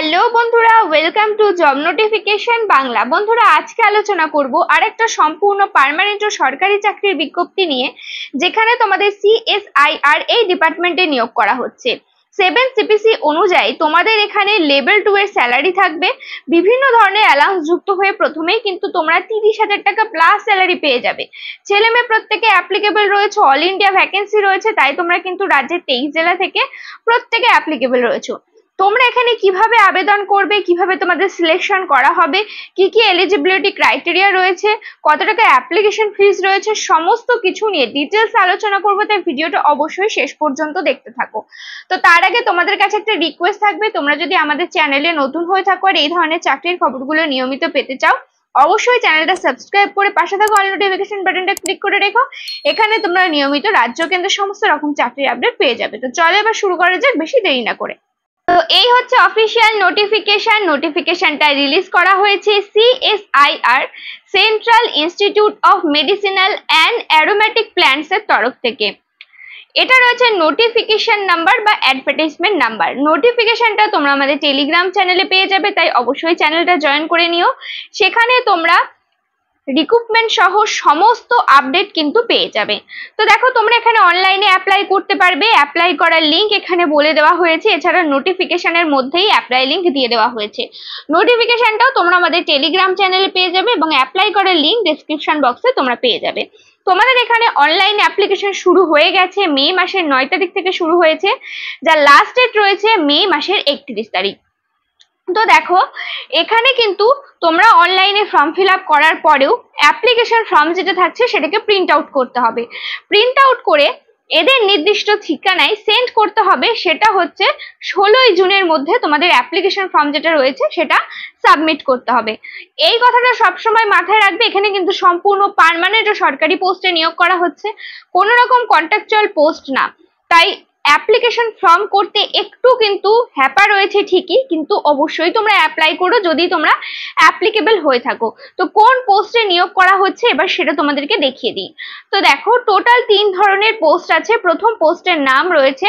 Hello বন্ধুরা, welcome to job notification Bangla. বন্ধুরা, আজকে আলোচনা করব আরেকটা সম্পূর্ণ পার্মানেন্ট ও সরকারি চাকরির বিজ্ঞপ্তি নিয়ে, যেখানে তোমাদের CSIR এই ডিপার্টমেন্টে নিয়োগ করা হচ্ছে। 7 CPC অনুযায়ী তোমাদের এখানে লেভেল 2 এর স্যালারি থাকবে। বিভিন্ন ধরনের অ্যালাউন্স যুক্ত হয়ে প্রথমেই কিন্তু তোমরা 30,000 টাকা প্লাস স্যালারি পেয়ে যাবে। ছেলে মেয়ে প্রত্যেকে অ্যাপ্লিকেবল রয়েছে, অল ইন্ডিয়া ভ্যাকেন্সি রয়েছে, তাই তোমরা কিন্তু রাজ্যের 23 জেলা থেকে প্রত্যেকে অ্যাপ্লিকেবল রয়েছে। তোমরা এখানে কিভাবে আবেদন করবে, কিভাবে তোমাদের সিলেকশন করা হবে, কি কি এলিজিবিলিটি ক্রাইটেরিয়া রয়েছে, কত টাকা অ্যাপ্লিকেশন ফিস রয়েছে, সমস্ত কিছু নিয়ে ডিটেলস আলোচনা করবো, তাই ভিডিওটা অবশ্যই শেষ পর্যন্ত দেখতে থাকো। তো তার আগে তোমাদের কাছে একটা রিকোয়েস্ট থাকবে, তোমরা যদি আমাদের চ্যানেলে নতুন হয়ে থাকো আর এই ধরনের চাকরির খবরগুলো নিয়মিত পেতে চাও, অবশ্যই চ্যানেলটা সাবস্ক্রাইব করে পাশে থাকা অল নোটিফিকেশন বাটনটা ক্লিক করে রেখো। এখানে তোমরা নিয়মিত রাজ্য কেন্দ্রের সমস্ত রকম চাকরির আপডেট পেয়ে যাবে। তো চলো এবার শুরু করা যাক, বেশি দেরি না করে। তো এই হচ্ছে অফিসিয়াল নোটিফিকেশনটা রিলিজ করা হয়েছে CSIR central institute of medicinal and aromatic plants এর তরফ থেকে। এটা রয়েছে নোটিফিকেশন নাম্বার বা অ্যাডভার্টাইজমেন্ট নাম্বার। নোটিফিকেশনটা তোমরা আমাদের টেলিগ্রাম চ্যানেলে পেয়ে যাবে, তাই অবশ্যই চ্যানেলটা জয়েন করে নিও। সেখানে তোমরা রিক্রুটমেন্ট সহ সমস্ত আপডেট কিন্তু পেয়ে যাবে। তো দেখো, তোমরা এখানে অনলাইনে অ্যাপ্লাই করতে পারবে। অ্যাপ্লাই করার লিঙ্ক এখানে বলে দেওয়া হয়েছে, এছাড়া নোটিফিকেশনের মধ্যেই অ্যাপ্লাই লিঙ্ক দিয়ে দেওয়া হয়েছে। নোটিফিকেশনটাও তোমরা আমাদের টেলিগ্রাম চ্যানেলে পেয়ে যাবে এবং অ্যাপ্লাই করার লিঙ্ক ডেসক্রিপশন বক্সে তোমরা পেয়ে যাবে। তোমাদের এখানে অনলাইন অ্যাপ্লিকেশন শুরু হয়ে গেছে, মে মাসের 9 তারিখ থেকে শুরু হয়েছে, যার লাস্ট ডেট রয়েছে মে মাসের 31 তারিখ। তো দেখো, এখানে কিন্তু তোমরা অনলাইনে ফর্ম ফিল আপ করার পরেও অ্যাপ্লিকেশন ফর্ম যেটা থাকছে সেটাকে প্রিন্ট আউট করতে হবে। প্রিন্ট আউট করে এদের নির্দিষ্ট ঠিকানায় সেন্ড করতে হবে। সেটা হচ্ছে 16ই জুনের মধ্যে তোমাদের অ্যাপ্লিকেশন ফর্ম যেটা রয়েছে সেটা সাবমিট করতে হবে। এই কথাটা সবসময় মাথায় রাখবে, এখানে কিন্তু সম্পূর্ণ পার্মানেন্ট ও সরকারি পোস্টে নিয়োগ করা হচ্ছে, কোনো রকম কন্ট্রাকচুয়াল পোস্ট না। তাই অ্যাপ্লিকেশন ফর্ম করতে একটু কিন্তু হ্যাপা রয়েছে ঠিকই, কিন্তু অবশ্যই তোমরা অ্যাপ্লাই করো যদি তোমরা অ্যাপ্লিকেবল হয়ে থাকো। তো কোন পোস্টে নিয়োগ করা হচ্ছে এবার সেটা তোমাদেরকে দেখিয়ে দিই। তো দেখো, টোটাল 3 ধরনের পোস্ট আছে। প্রথম পোস্টের নাম রয়েছে,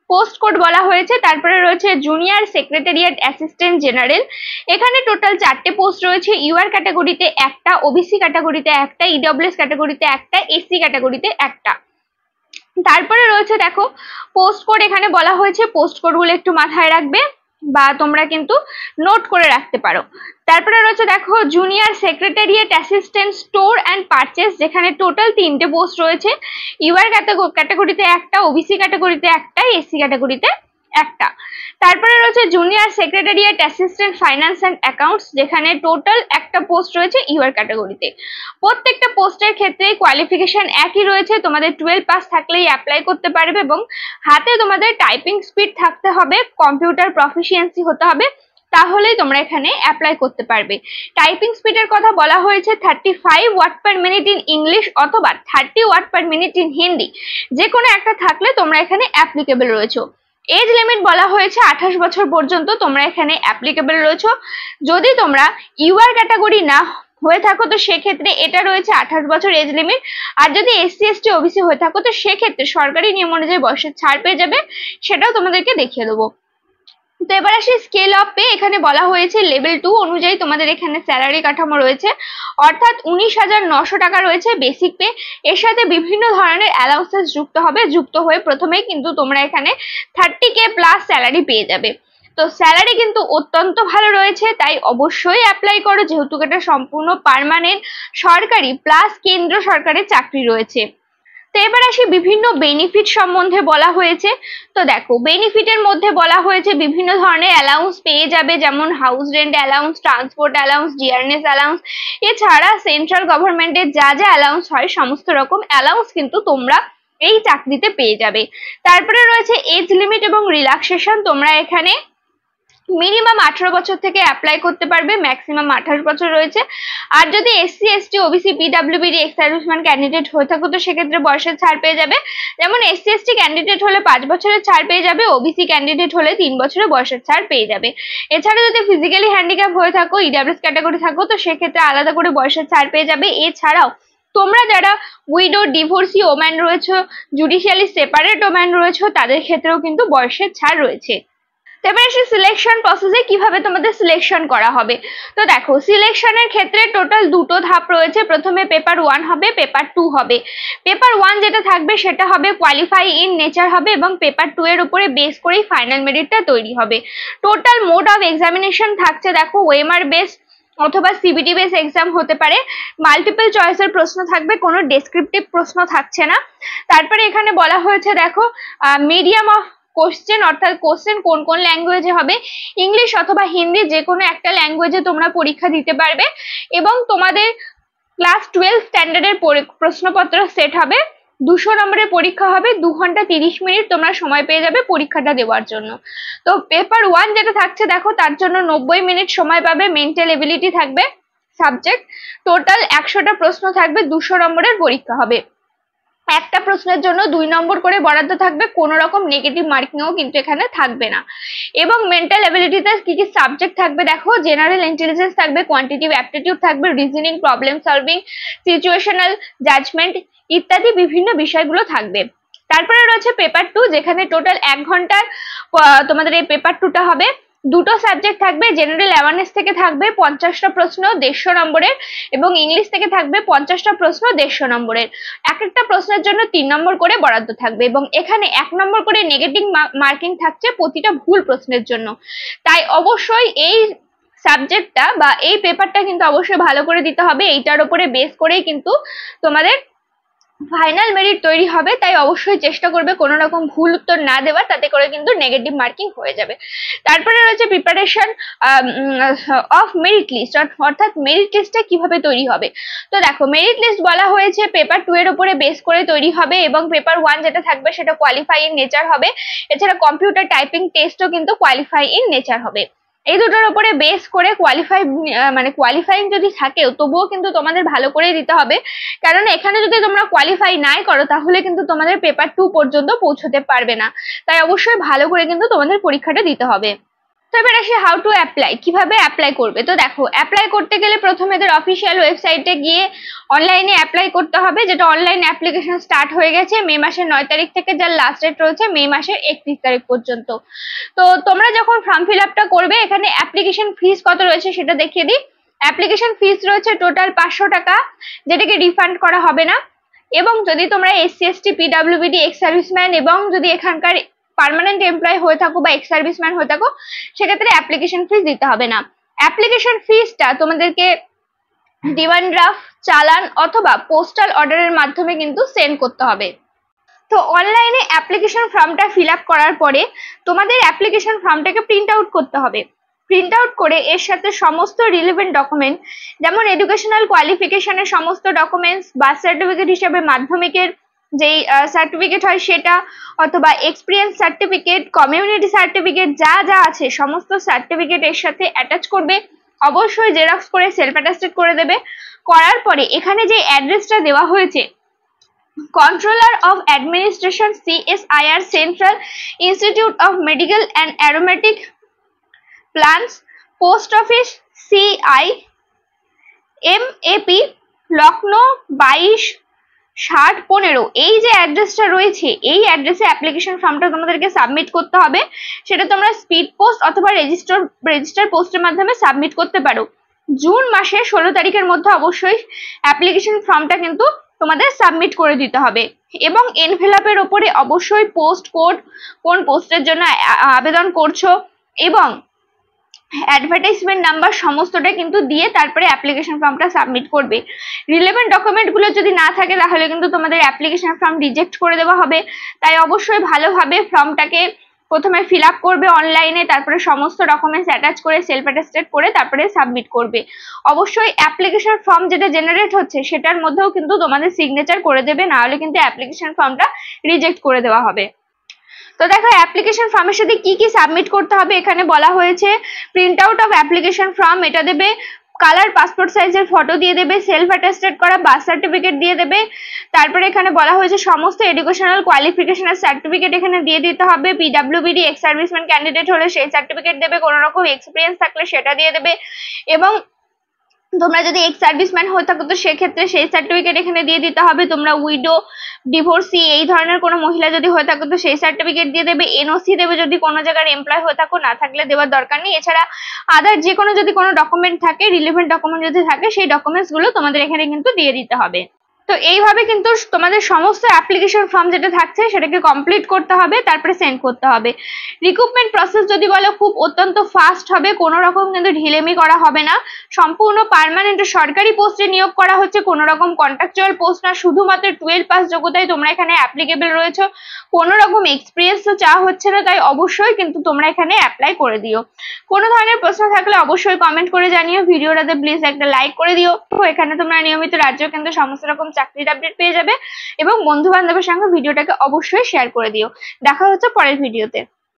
পোস্ট কোড বলা হয়েছে, তারপরে রয়েছে জুনিয়র সেক্রেটারিয়েট অ্যাসিস্ট্যান্ট জেনারেল। এখানে টোটাল 4টে পোস্ট রয়েছে। ইউআর ক্যাটাগরিতে একটা, ওবিসি ক্যাটাগরিতে একটা, ইডব্লিউএস ক্যাটাগরিতে একটা, এসসি ক্যাটাগরিতে একটা। তারপরে রয়েছে দেখো পোস্ট কোড, এখানে বলা হয়েছে পোস্ট কোডগুলো একটু মাথায় রাখবে বা তোমরা কিন্তু নোট করে রাখতে পারো। তারপরে রয়েছে দেখো junior secretariat assistant store and purchase, যেখানে টোটাল 3টে পোস্ট রয়েছে। ইউআর ক্যাটাগরিতে একটা, ওবিসি ক্যাটাগরিতে একটা, এসসি ক্যাটাগরিতে একটা। তারপরে রয়েছে junior secretariat assistant finance and accounts, যেখানে টোটাল একটা পোস্ট রয়েছে ইউআর ক্যাটাগরিতে। প্রত্যেকটা পোস্টের ক্ষেত্রে কোয়ালিফিকেশন একই রয়েছে, তোমাদের 12 পাস থাকলেই অ্যাপ্লাই করতে পারবে এবং হাতে তোমাদের টাইপিং স্পিড থাকতে হবে, কম্পিউটার প্রফিসিয়েন্সি হতে হবে, তাহলেই তোমরা এখানে অ্যাপ্লাই করতে পারবে। টাইপিং স্পিডের কথা বলা হয়েছে 35 word per minute in English অথবা 30 word per minute in Hindi, যে কোনো একটা থাকলে তোমরা এখানে অ্যাপ্লিকেবল রয়েছো। এজ লিমিট বলা হয়েছে 28 বছর পর্যন্ত তোমরা এখানে অ্যাপ্লিকেবল রয়েছো। যদি তোমরা ইউআর ক্যাটাগরি না হয়ে থাকো তো সেক্ষেত্রে এটা রয়েছে 28 বছর এজ লিমিট, আর যদি এসসি এসটি ওবিসি হয়ে থাকো তো সেক্ষেত্রে সরকারি নিয়ম অনুযায়ী বয়সের ছাড় পেয়ে যাবে, সেটাও তোমাদেরকে দেখিয়ে দেবো। তো এবার আসি স্কেল অফ পে। এখানে বলা হয়েছে লেভেল 2 অনুযায়ী তোমাদের এখানে স্যালারি কাঠামো রয়েছে, অর্থাৎ 19,900 টাকা রয়েছে বেসিক পে। এর সাথে বিভিন্ন ধরনের অ্যালাউন্সেস যুক্ত হবে, যুক্ত হয়ে প্রথমেই কিন্তু তোমরা এখানে 30K প্লাস স্যালারি পেয়ে যাবে। তো স্যালারি কিন্তু অত্যন্ত ভালো রয়েছে, তাই অবশ্যই অ্যাপ্লাই করো, যেহেতু এটা সম্পূর্ণ পার্মানেন্ট সরকারি প্লাস কেন্দ্র সরকারের চাকরি রয়েছে। তো এবার আসি বিভিন্ন বেনিফিট সম্বন্ধে বলা হয়েছে। তো দেখো, বেনিফিটের মধ্যে বলা হয়েছে বিভিন্ন ধরনের অ্যালাউন্স পেয়ে যাবে, যেমন house rent allowance, transport allowance, dearness allowance, এছাড়া সেন্ট্রাল গভর্নমেন্টের যা যা অ্যালাউন্স হয় সমস্ত রকম অ্যালাউন্স কিন্তু তোমরা এই চাকরিতে পেয়ে যাবে। তারপরে রয়েছে এজ লিমিট এবং রিল্যাক্সেশন। তোমরা এখানে মিনিমাম 18 বছর থেকে অ্যাপ্লাই করতে পারবে, ম্যাক্সিমাম 28 বছর রয়েছে। আর যদি SC ST OBC PWD ex serviceman candidate হয়ে থাকো তো সেক্ষেত্রে বয়সের ছাড় পেয়ে যাবে। যেমন এসসি এসটি ক্যান্ডিডেট হলে 5 বছরের ছাড় পেয়ে যাবে, ওবিসি ক্যান্ডিডেট হলে 3 বছরের বয়সের ছাড় পেয়ে যাবে। এছাড়া যদি ফিজিক্যালি হ্যান্ডিক্যাপ হয়ে থাকো, ইডব্লিউএস ক্যাটাগরি থাকো তো সেক্ষেত্রে আলাদা করে বয়সের ছাড় পেয়ে যাবে। এছাড়াও তোমরা যারা উইডো ডিভোর্সি ওম্যান রয়েছে, জুডিশিয়ালি সেপারেট ওম্যান রয়েছে, তাদের ক্ষেত্রেও কিন্তু বয়সের ছাড় রয়েছে। এবার এসে সিলেকশন প্রসেসে কিভাবে তোমাদের সিলেকশন করা হবে। তো দেখো, সিলেকশনের ক্ষেত্রে টোটাল দুটো ধাপ রয়েছে। প্রথমে পেপার 1 হবে, পেপার 2 হবে। পেপার 1 যেটা থাকবে সেটা হবে কোয়ালিফাই ইন নেচার হবে, এবং পেপার 2 এর উপরে বেস করেই ফাইনাল মেরিটটা তৈরি হবে। টোটাল মোড অফ এক্সামিনেশন থাকছে দেখো, ওএমআর বেস অথবা সিবিটি বেস এক্সাম হতে পারে। মাল্টিপল চয়েসের প্রশ্ন থাকবে, কোনো ডেসক্রিপটিভ প্রশ্ন থাকছে না। তারপরে এখানে বলা হয়েছে দেখো, মিডিয়াম অফ কোশ্চেন, অর্থাৎ কোশ্চেন কোন কোন ল্যাঙ্গুয়েজে হবে, ইংলিশ অথবা হিন্দি যে কোনো একটা ল্যাঙ্গুয়েজে তোমরা পরীক্ষা দিতে পারবে। এবং তোমাদের ক্লাস 12 স্ট্যান্ডার্ডের প্রশ্নপত্র সেট হবে। 200 নম্বরের পরীক্ষা হবে, 2 ঘন্টা 30 মিনিট তোমরা সময় পেয়ে যাবে পরীক্ষাটা দেওয়ার জন্য। তো পেপার 1 যেটা থাকছে দেখো, তার জন্য 90 মিনিট সময় পাবে। মেন্টাল এবিলিটি থাকবে সাবজেক্ট, টোটাল 100টা প্রশ্ন থাকবে, 200 নম্বরের পরীক্ষা হবে। একটা প্রশ্নের জন্য 2 নম্বর করে বরাদ্দ থাকবে, কোনো রকম নেগেটিভ মার্কিংও কিন্তু এখানে থাকবে না। এবং মেন্টাল এবিলিটিতে কি কি সাবজেক্ট থাকবে দেখো, জেনারেল ইন্টেলিজেন্স থাকবে, কোয়ান্টিটিভ অ্যাপটিটিউড থাকবে, reasoning, problem solving, situational judgement ইত্যাদি বিভিন্ন বিষয়গুলো থাকবে। তারপরে রয়েছে পেপার 2, যেখানে টোটাল 1 ঘন্টার তোমাদের এই পেপার 2টা হবে। দুটো সাবজেক্ট থাকবে, জেনারেল অ্যাওয়ারনেস থেকে থাকবে 50টা প্রশ্ন 150 নম্বরের, এবং ইংলিশ থেকে থাকবে 50টা প্রশ্ন 150 নম্বরের। এক একটা প্রশ্নের জন্য 3 নম্বর করে বরাদ্দ থাকবে, এবং এখানে 1 নম্বর করে নেগেটিভ মার্কিং থাকছে প্রতিটা ভুল প্রশ্নের জন্য। তাই অবশ্যই এই সাবজেক্টটা বা এই পেপারটা কিন্তু অবশ্যই ভালো করে দিতে হবে। এইটার উপরে বেস করেই কিন্তু তোমাদের ফাইনাল মেরিট তৈরি হবে। তাই অবশ্যই চেষ্টা করবে কোনো রকম ভুল উত্তর না দেওয়ার, তাতে করে কিন্তু নেগেটিভ মার্কিং হয়ে যাবে। তারপরে রয়েছে প্রিপারেশন অফ মেরিট লিস্ট, অর্থাৎ মেরিট লিস্টটা কিভাবে তৈরি হবে। তো দেখো, মেরিট লিস্ট বলা হয়েছে পেপার 2 এর উপরে বেস করে তৈরি হবে, এবং পেপার 1 যেটা থাকবে সেটা কোয়ালিফাই ইন নেচার হবে। এছাড়া কম্পিউটার টাইপিং টেস্টও কিন্তু কোয়ালিফাই ইন নেচার হবে। এই দুটোর উপরে বেস করে কোয়ালিফাইং যদি থাকেও তবুও কিন্তু তোমাদের ভালো করে দিতে হবে, কারণ এখানে যদি তোমরা কোয়ালিফাই নাই করো তাহলে কিন্তু তোমাদের পেপার 2 পর্যন্ত পৌঁছতে পারবে না। তাই অবশ্যই ভালো করে কিন্তু তোমাদের পরীক্ষাটা দিতে হবে। তো এবার আসি হাউ টু অ্যাপ্লাই, কিভাবে অ্যাপ্লাই করবে। তো দেখো, অ্যাপ্লাই করতে গেলে প্রথমে এদের অফিসিয়াল ওয়েবসাইটে গিয়ে অনলাইনে অ্যাপ্লাই করতে হবে, যেটা অনলাইন অ্যাপ্লিকেশন স্টার্ট হয়ে গেছে মে মাসের 9 তারিখ থেকে, যার লাস্ট ডেট রয়েছে মে মাসের 31 তারিখ পর্যন্ত। তো তোমরা যখন ফর্ম ফিল আপটা করবে, এখানে অ্যাপ্লিকেশন ফিস কত রয়েছে সেটা দেখিয়ে দিই। অ্যাপ্লিকেশন ফিস রয়েছে টোটাল 500 টাকা, যেটাকে রিফান্ড করা হবে না। এবং যদি তোমরা SC ST PWBD ex serviceman এবং যদি এখানকার পার্মানেন্ট এমপ্লয় হয়ে থাকো বা এক্স সার্ভিসম্যান হয়ে থাকো, সেক্ষেত্রে অ্যাপ্লিকেশন ফিস দিতে হবে না। অ্যাপ্লিকেশন ফিসটা তোমাদেরকে ডিমান্ড ড্রাফট, চালান অথবা পোস্টাল অর্ডারের মাধ্যমে কিন্তু সেন্ড করতে হবে। তো অনলাইনে অ্যাপ্লিকেশন ফর্মটা ফিল আপ করার পরে তোমাদের অ্যাপ্লিকেশন ফর্মটাকে প্রিন্ট আউট করতে হবে। প্রিন্ট আউট করে এর সাথে সমস্ত রিলেভেন্ট ডকুমেন্ট, যেমন এডুকেশনাল কোয়ালিফিকেশনের সমস্ত ডকুমেন্টস, বার্থ সার্টিফিকেট হিসেবে মাধ্যমিকের যেই সার্টিফিকেট হয় সেটা, অথবা এক্সপিরিয়েন্স সার্টিফিকেট, কমিউনিটি সার্টিফিকেট, যা যা আছে সমস্ত সার্টিফিকেট এর সাথে অ্যাটাচ করবে। অবশ্যই জেরক্স করে সেলফ অ্যাটাস্টেড করে দেবে। করার পরে এখানে যে অ্যাড্রেসটা দেওয়া হয়েছে, controller of administration CSIR, central institute of medical and aromatic plants, post office CIMAP, Lucknow 226015, এই যে অ্যাড্রেসটা রয়েছে এই অ্যাড্রেসে অ্যাপ্লিকেশন ফর্মটা তোমাদেরকে সাবমিট করতে হবে। সেটা তোমরা স্পিড পোস্ট অথবা রেজিস্টার পোস্টের মাধ্যমে সাবমিট করতে পারো। জুন মাসের 16 তারিখের মধ্যে অবশ্যই অ্যাপ্লিকেশন ফর্মটা কিন্তু তোমাদের সাবমিট করে দিতে হবে। এবং এনভেলপের ওপরে অবশ্যই পোস্ট কোড, কোন পোস্টের জন্য আবেদন করছো, এবং অ্যাডভার্টাইজমেন্ট নাম্বার সমস্তটা কিন্তু দিয়ে তারপরে অ্যাপ্লিকেশন ফর্মটা সাবমিট করবে। রিলেভেন্ট ডকুমেন্টগুলো যদি না থাকে তাহলে কিন্তু তোমাদের অ্যাপ্লিকেশন ফর্ম রিজেক্ট করে দেওয়া হবে। তাই অবশ্যই ভালোভাবে ফর্মটাকে প্রথমে ফিল আপ করবে অনলাইনে, তারপরে সমস্ত ডকুমেন্টস অ্যাটাচ করে সেলফ অ্যাটাস্টেড করে তারপরে সাবমিট করবে। অবশ্যই অ্যাপ্লিকেশন ফর্ম যেটা জেনারেট হচ্ছে সেটার মধ্যেও কিন্তু তোমাদের সিগনেচার করে দেবে, না হলে কিন্তু অ্যাপ্লিকেশন ফর্মটা রিজেক্ট করে দেওয়া হবে। তো দেখো, অ্যাপ্লিকেশন ফর্মের সাথে কি কি সাবমিট করতে হবে এখানে বলা হয়েছে। Print out of application form, এটা দেবে। কালার পাসপোর্ট সাইজের ফটো দিয়ে দেবে। সেলফ অ্যাটাস্টেড করা বার্থ সার্টিফিকেট দিয়ে দেবে। তারপরে এখানে বলা হয়েছে সমস্ত এডুকেশনাল কোয়ালিফিকেশনের সার্টিফিকেট এখানে দিয়ে দিতে হবে। PWBD এক্স সার্ভিসম্যান ক্যান্ডিডেট হলে সেই সার্টিফিকেট দেবে, কোনো রকম এক্সপিরিয়েন্স থাকলে সেটা দিয়ে দেবে। এবং তোমরা যদি এক্স সার্ভিসম্যান হয়ে থাকো তো সেক্ষেত্রে সেই সার্টিফিকেট এখানে দিয়ে দিতে হবে। তোমরা উইডো, ডিভোর্সি এই ধরনের কোনো মহিলা যদি হয়ে থাকো তো সেই সার্টিফিকেট দিয়ে দেবে। এনওসি দেবে যদি কোনো জায়গার এমপ্লয় হয়ে থাকো, না থাকলে দেওয়ার দরকার নেই। এছাড়া আদার যে কোনো যদি কোনো ডকুমেন্ট থাকে, রিলেভেন্ট ডকুমেন্ট যদি থাকে, সেই ডকুমেন্টস গুলো তোমাদের এখানে কিন্তু দিয়ে দিতে হবে। তো এইভাবে কিন্তু তোমাদের সমস্ত অ্যাপ্লিকেশন ফর্ম যেটা থাকছে সেটাকে কমপ্লিট করতে হবে, তারপরে সেন্ড করতে হবে। রিক্রুটমেন্ট প্রসেস যদি বলো খুব অত্যন্ত ফাস্ট হবে, কোনো রকম কিন্তু ঢিলেমি করা হবে না। সম্পূর্ণ পার্মানেন্ট সরকারি পোস্টে নিয়োগ করা হচ্ছে, কোনো রকম কন্ট্রাকচুয়াল পোস্ট না। শুধুমাত্র 12 পাস যোগ্যতায় তোমরা এখানে অ্যাপ্লিকেবল রয়েছে, কোনো রকম এক্সপিরিয়েন্স তো চাওয়া হচ্ছে না। তাই অবশ্যই কিন্তু তোমরা এখানে অ্যাপ্লাই করে দিও। কোনো ধরনের প্রশ্ন থাকলে অবশ্যই কমেন্ট করে জানিও। ভিডিওটাতে প্লিজ একটা লাইক করে দিও। এখানে তোমরা নিয়মিত রাজ্য কেন্দ্র সমস্ত রকম চাকরির আপডেট পেয়ে যাবে এবং বন্ধু বান্ধবের সঙ্গে ভিডিওটাকে অবশ্যই শেয়ার করে দিও। দেখা হচ্ছে পরের ভিডিওতে।